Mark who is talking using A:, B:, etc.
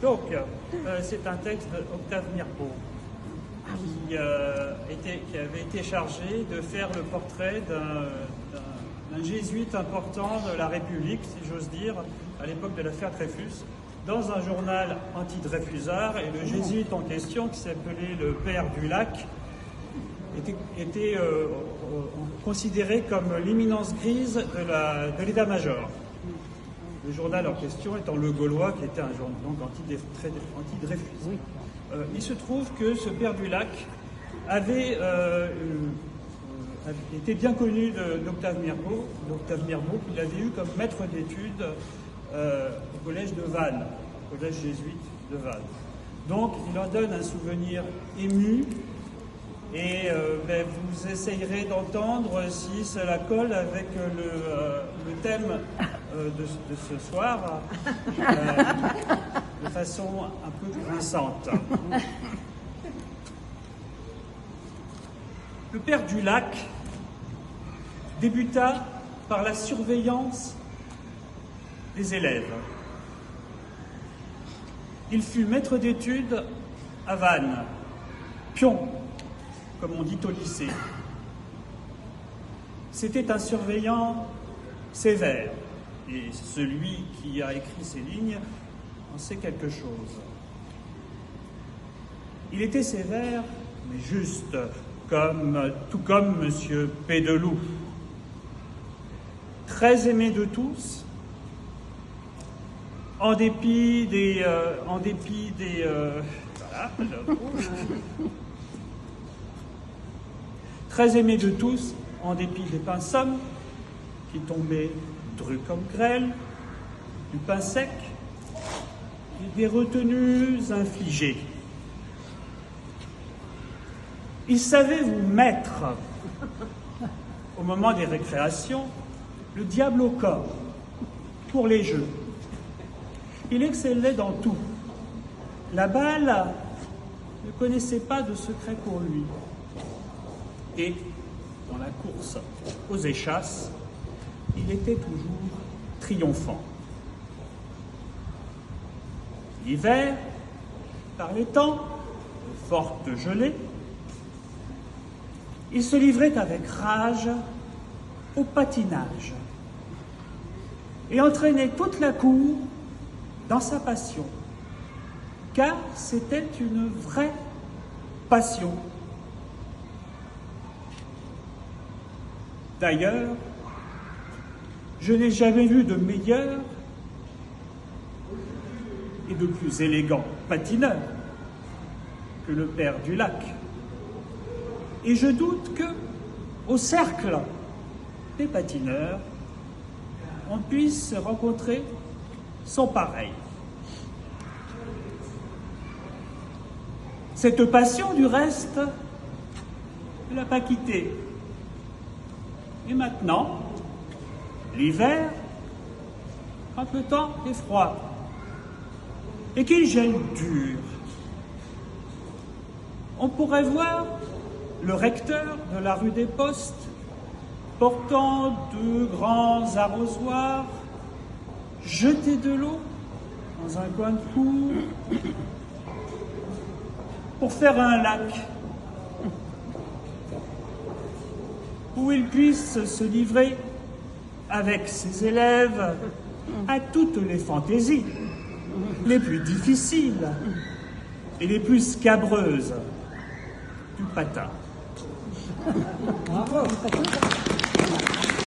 A: Donc, c'est un texte d'Octave Mirbeau qui avait été chargé de faire le portrait d'un jésuite important de la République, si j'ose dire, à l'époque de l'affaire Dreyfus, dans un journal anti-Dreyfusard. Et le jésuite en question, qui s'appelait le Père du Lac, était considéré comme l'imminence grise de l'état-major. Le journal en question étant Le Gaulois, qui était un journal donc anti-Dreyfus. Oui. Il se trouve que ce Père du Lac était bien connu d'Octave Mirbeau, qu'il avait eu comme maître d'études au collège de Vannes, au collège jésuite de Vannes. Donc il en donne un souvenir ému, et vous essayerez d'entendre si cela colle avec le thème de ce soir, de façon un peu grinçante. Le Père du Lac débuta par la surveillance des élèves. Il fut maître d'études à Vannes, pion, comme on dit au lycée. C'était un surveillant sévère, et celui qui a écrit ces lignes en sait quelque chose. Il était sévère, mais juste, tout comme M. Pédeloup. Très aimé de tous, en dépit des très aimé de tous, en dépit des pains soms qui tombaient drus comme grêle, du pain sec et des retenues infligées. Il savait vous mettre, au moment des récréations, le diable au corps, pour les jeux. Il excellait dans tout. La balle ne connaissait pas de secret pour lui. Et, dans la course aux échasses, il était toujours triomphant. L'hiver, par les temps de forte gelée, il se livrait avec rage au patinage et entraînait toute la cour dans sa passion, car c'était une vraie passion. D'ailleurs, je n'ai jamais vu de meilleur et de plus élégant patineur que le Père du Lac. Et je doute que, au cercle des patineurs, on puisse rencontrer son pareil. Cette passion, du reste, ne l'a pas quitté. Et maintenant, l'hiver, quand le temps est froid et qu'il gèle dur, on pourrait voir le recteur de la rue des Postes portant deux grands arrosoirs, jeter de l'eau dans un coin de cour pour faire un lac où il puisse se livrer avec ses élèves à toutes les fantaisies les plus difficiles et les plus scabreuses du patin. Bravo.